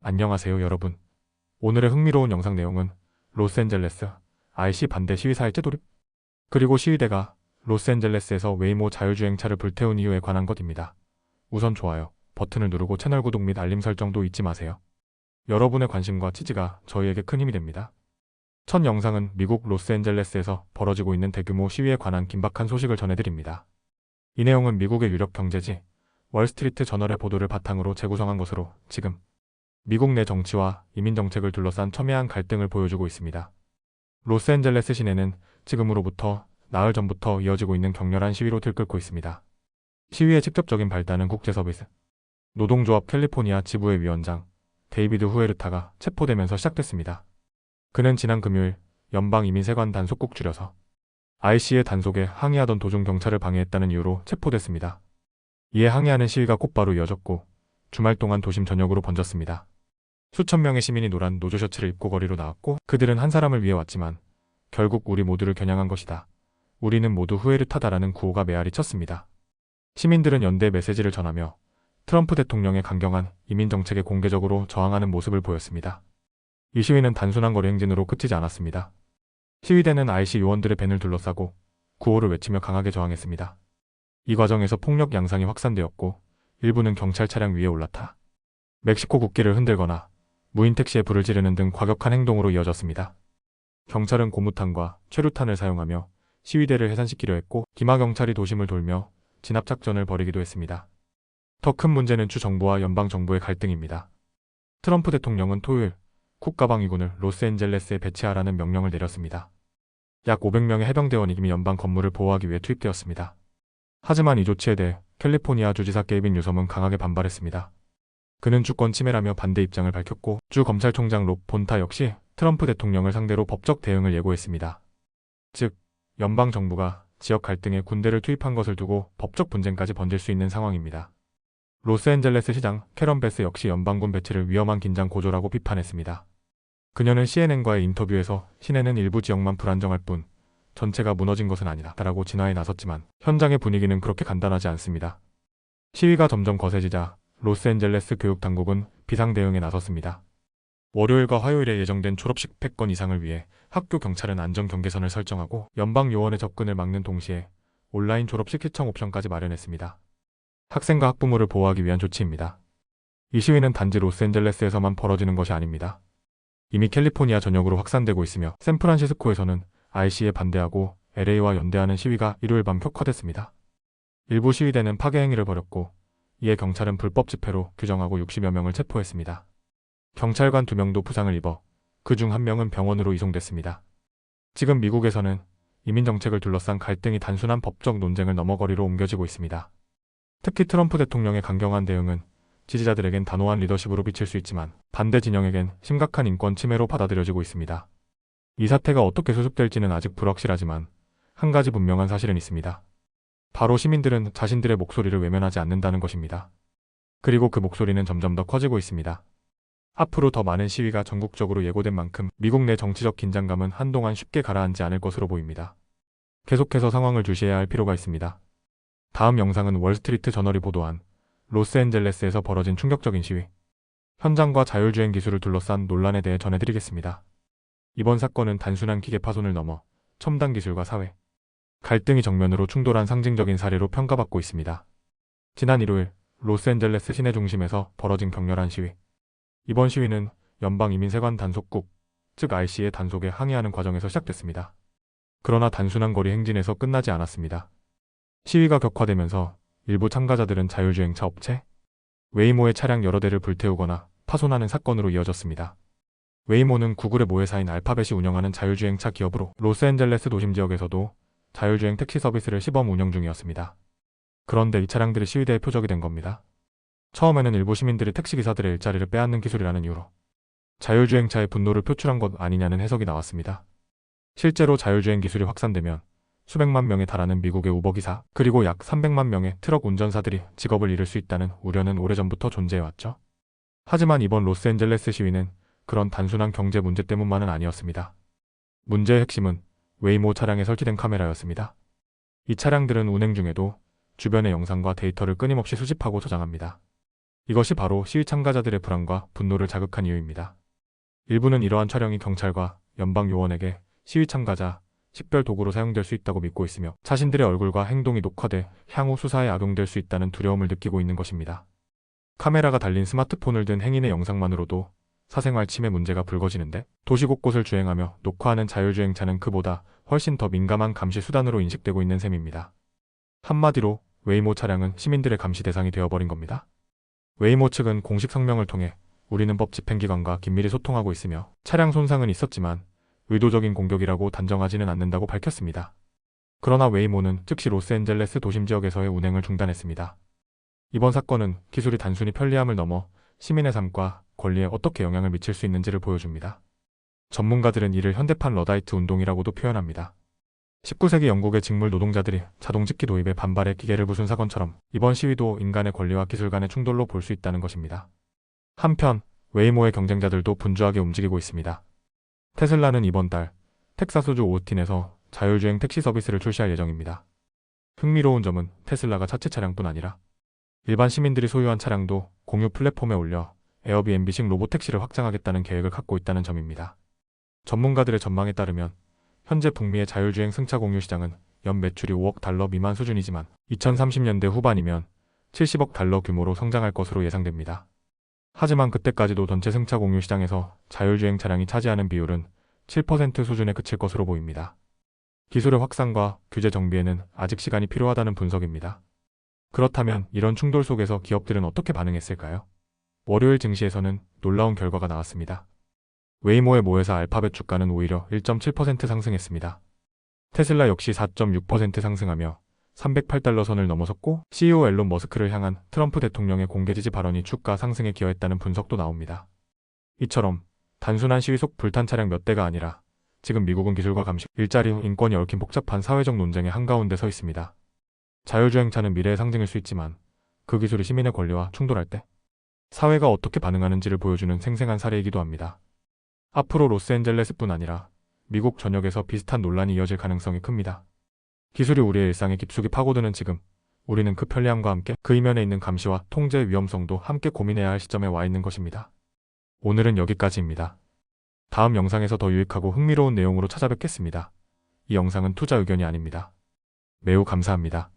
안녕하세요 여러분. 오늘의 흥미로운 영상 내용은 로스앤젤레스 IC 반대 시위사일제 돌입, 그리고 시위대가 로스앤젤레스에서 웨이모 자율주행차를 불태운 이유에 관한 것입니다. 우선 좋아요 버튼을 누르고 채널 구독 및 알림 설정도 잊지 마세요. 여러분의 관심과 지지가 저희에게 큰 힘이 됩니다. 첫 영상은 미국 로스앤젤레스에서 벌어지고 있는 대규모 시위에 관한 긴박한 소식을 전해드립니다. 이 내용은 미국의 유력 경제지 월스트리트 저널의 보도를 바탕으로 재구성한 것으로 지금 미국 내 정치와 이민 정책을 둘러싼 첨예한 갈등을 보여주고 있습니다. 로스앤젤레스 시내는 지금으로부터 나흘 전부터 이어지고 있는 격렬한 시위로 들끓고 있습니다. 시위의 직접적인 발단은 국제서비스 노동조합 캘리포니아 지부의 위원장 데이비드 후에르타가 체포되면서 시작됐습니다. 그는 지난 금요일 연방이민세관 단속국 줄여서 IC의 단속에 항의하던 도중 경찰을 방해했다는 이유로 체포됐습니다. 이에 항의하는 시위가 곧바로 이어졌고 주말 동안 도심 전역으로 번졌습니다. 수천 명의 시민이 노란 노조 셔츠를 입고 거리로 나왔고, 그들은 한 사람을 위해 왔지만 결국 우리 모두를 겨냥한 것이다. 우리는 모두 후에르타다라는 구호가 메아리 쳤습니다. 시민들은 연대 메시지를 전하며 트럼프 대통령의 강경한 이민 정책에 공개적으로 저항하는 모습을 보였습니다. 이 시위는 단순한 거리 행진으로 그치지 않았습니다. 시위대는 IC 요원들의 밴을 둘러싸고 구호를 외치며 강하게 저항했습니다. 이 과정에서 폭력 양상이 확산되었고 일부는 경찰 차량 위에 올라타 멕시코 국기를 흔들거나 무인 택시에 불을 지르는 등 과격한 행동으로 이어졌습니다. 경찰은 고무탄과 최루탄을 사용하며 시위대를 해산시키려 했고 기마경찰이 도심을 돌며 진압작전을 벌이기도 했습니다. 더 큰 문제는 주 정부와 연방 정부의 갈등입니다. 트럼프 대통령은 토요일 국가방위군을 로스앤젤레스에 배치하라는 명령을 내렸습니다. 약 500명의 해병대원이 이미 연방 건물을 보호하기 위해 투입되었습니다. 하지만 이 조치에 대해 캘리포니아 주지사 게이빈 뉴섬은 강하게 반발했습니다. 그는 주권 침해라며 반대 입장을 밝혔고 주 검찰총장 롭 본타 역시 트럼프 대통령을 상대로 법적 대응을 예고했습니다. 즉, 연방 정부가 지역 갈등에 군대를 투입한 것을 두고 법적 분쟁까지 번질 수 있는 상황입니다. 로스앤젤레스 시장 캐런 베스 역시 연방군 배치를 위험한 긴장 고조라고 비판했습니다. 그녀는 CNN과의 인터뷰에서 시내는 일부 지역만 불안정할 뿐 전체가 무너진 것은 아니다 라고 진화에 나섰지만 현장의 분위기는 그렇게 간단하지 않습니다. 시위가 점점 거세지자 로스앤젤레스 교육당국은 비상대응에 나섰습니다. 월요일과 화요일에 예정된 졸업식 패권 이상을 위해 학교 경찰은 안전경계선을 설정하고 연방 요원의 접근을 막는 동시에 온라인 졸업식 시청 옵션까지 마련했습니다. 학생과 학부모를 보호하기 위한 조치입니다. 이 시위는 단지 로스앤젤레스에서만 벌어지는 것이 아닙니다. 이미 캘리포니아 전역으로 확산되고 있으며 샌프란시스코에서는 IC에 반대하고 LA와 연대하는 시위가 일요일 밤 격화됐습니다. 일부 시위대는 파괴 행위를 벌였고 이에 경찰은 불법 집회로 규정하고 60여 명을 체포했습니다. 경찰관 2명도 부상을 입어 그 중 1명은 병원으로 이송됐습니다. 지금 미국에서는 이민 정책을 둘러싼 갈등이 단순한 법적 논쟁을 넘어 거리로 옮겨지고 있습니다. 특히 트럼프 대통령의 강경한 대응은 지지자들에겐 단호한 리더십으로 비칠 수 있지만 반대 진영에겐 심각한 인권 침해로 받아들여지고 있습니다. 이 사태가 어떻게 수습될지는 아직 불확실하지만 한 가지 분명한 사실은 있습니다. 바로 시민들은 자신들의 목소리를 외면하지 않는다는 것입니다. 그리고 그 목소리는 점점 더 커지고 있습니다. 앞으로 더 많은 시위가 전국적으로 예고된 만큼 미국 내 정치적 긴장감은 한동안 쉽게 가라앉지 않을 것으로 보입니다. 계속해서 상황을 주시해야 할 필요가 있습니다. 다음 영상은 월스트리트 저널이 보도한 로스앤젤레스에서 벌어진 충격적인 시위, 현장과 자율주행 기술을 둘러싼 논란에 대해 전해드리겠습니다. 이번 사건은 단순한 기계 파손을 넘어 첨단 기술과 사회, 갈등이 정면으로 충돌한 상징적인 사례로 평가받고 있습니다. 지난 일요일 로스앤젤레스 시내 중심에서 벌어진 격렬한 시위. 이번 시위는 연방이민세관 단속국, 즉 IC의 단속에 항의하는 과정에서 시작됐습니다. 그러나 단순한 거리 행진에서 끝나지 않았습니다. 시위가 격화되면서 일부 참가자들은 자율주행차 업체, 웨이모의 차량 여러 대를 불태우거나 파손하는 사건으로 이어졌습니다. 웨이모는 구글의 모회사인 알파벳이 운영하는 자율주행차 기업으로 로스앤젤레스 도심 지역에서도 자율주행 택시 서비스를 시범 운영 중이었습니다. 그런데 이 차량들이 시위대의 표적이 된 겁니다. 처음에는 일부 시민들이 택시기사들의 일자리를 빼앗는 기술이라는 이유로 자율주행차에 분노를 표출한 것 아니냐는 해석이 나왔습니다. 실제로 자율주행 기술이 확산되면 수백만 명에 달하는 미국의 우버기사, 그리고 약 300만 명의 트럭 운전사들이 직업을 잃을 수 있다는 우려는 오래전부터 존재해왔죠. 하지만 이번 로스앤젤레스 시위는 그런 단순한 경제 문제 때문만은 아니었습니다. 문제의 핵심은 웨이모 차량에 설치된 카메라였습니다. 이 차량들은 운행 중에도 주변의 영상과 데이터를 끊임없이 수집하고 저장합니다. 이것이 바로 시위 참가자들의 불안과 분노를 자극한 이유입니다. 일부는 이러한 촬영이 경찰과 연방요원에게 시위 참가자 식별 도구로 사용될 수 있다고 믿고 있으며 자신들의 얼굴과 행동이 녹화돼 향후 수사에 악용될 수 있다는 두려움을 느끼고 있는 것입니다. 카메라가 달린 스마트폰을 든 행인의 영상만으로도 사생활 침해 문제가 불거지는데 도시 곳곳을 주행하며 녹화하는 자율주행차는 그보다 훨씬 더 민감한 감시 수단으로 인식되고 있는 셈입니다. 한마디로 웨이모 차량은 시민들의 감시 대상이 되어버린 겁니다. 웨이모 측은 공식 성명을 통해 우리는 법 집행기관과 긴밀히 소통하고 있으며 차량 손상은 있었지만 의도적인 공격이라고 단정하지는 않는다고 밝혔습니다. 그러나 웨이모는 즉시 로스앤젤레스 도심 지역에서의 운행을 중단했습니다. 이번 사건은 기술이 단순히 편리함을 넘어 시민의 삶과 권리에 어떻게 영향을 미칠 수 있는지를 보여줍니다. 전문가들은 이를 현대판 러다이트 운동이라고도 표현합니다. 19세기 영국의 직물 노동자들이 자동집기 도입에 반발해 기계를 부순 사건처럼 이번 시위도 인간의 권리와 기술 간의 충돌로 볼 수 있다는 것입니다. 한편 웨이모의 경쟁자들도 분주하게 움직이고 있습니다. 테슬라는 이번 달 텍사스주 오스틴에서 자율주행 택시 서비스를 출시할 예정입니다. 흥미로운 점은 테슬라가 자체 차량뿐 아니라 일반 시민들이 소유한 차량도 공유 플랫폼에 올려 에어비앤비식 로봇택시를 확장하겠다는 계획을 갖고 있다는 점입니다. 전문가들의 전망에 따르면 현재 북미의 자율주행 승차 공유 시장은 연 매출이 5억 달러 미만 수준이지만 2030년대 후반이면 70억 달러 규모로 성장할 것으로 예상됩니다. 하지만 그때까지도 전체 승차 공유 시장에서 자율주행 차량이 차지하는 비율은 7% 수준에 그칠 것으로 보입니다. 기술의 확산과 규제 정비에는 아직 시간이 필요하다는 분석입니다. 그렇다면 이런 충돌 속에서 기업들은 어떻게 반응했을까요? 월요일 증시에서는 놀라운 결과가 나왔습니다. 웨이모의 모회사 알파벳 주가는 오히려 1.7% 상승했습니다. 테슬라 역시 4.6% 상승하며 308달러 선을 넘어섰고 CEO 앨런 머스크를 향한 트럼프 대통령의 공개 지지 발언이 주가 상승에 기여했다는 분석도 나옵니다. 이처럼 단순한 시위 속 불탄 차량 몇 대가 아니라 지금 미국은 기술과 감시, 일자리, 인권이 얽힌 복잡한 사회적 논쟁의 한가운데 서 있습니다. 자율주행차는 미래의 상징일 수 있지만 그 기술이 시민의 권리와 충돌할 때 사회가 어떻게 반응하는지를 보여주는 생생한 사례이기도 합니다. 앞으로 로스앤젤레스뿐 아니라 미국 전역에서 비슷한 논란이 이어질 가능성이 큽니다. 기술이 우리의 일상에 깊숙이 파고드는 지금, 우리는 그 편리함과 함께 그 이면에 있는 감시와 통제 위험성도 함께 고민해야 할 시점에 와 있는 것입니다. 오늘은 여기까지입니다. 다음 영상에서 더 유익하고 흥미로운 내용으로 찾아뵙겠습니다. 이 영상은 투자 의견이 아닙니다. 매우 감사합니다.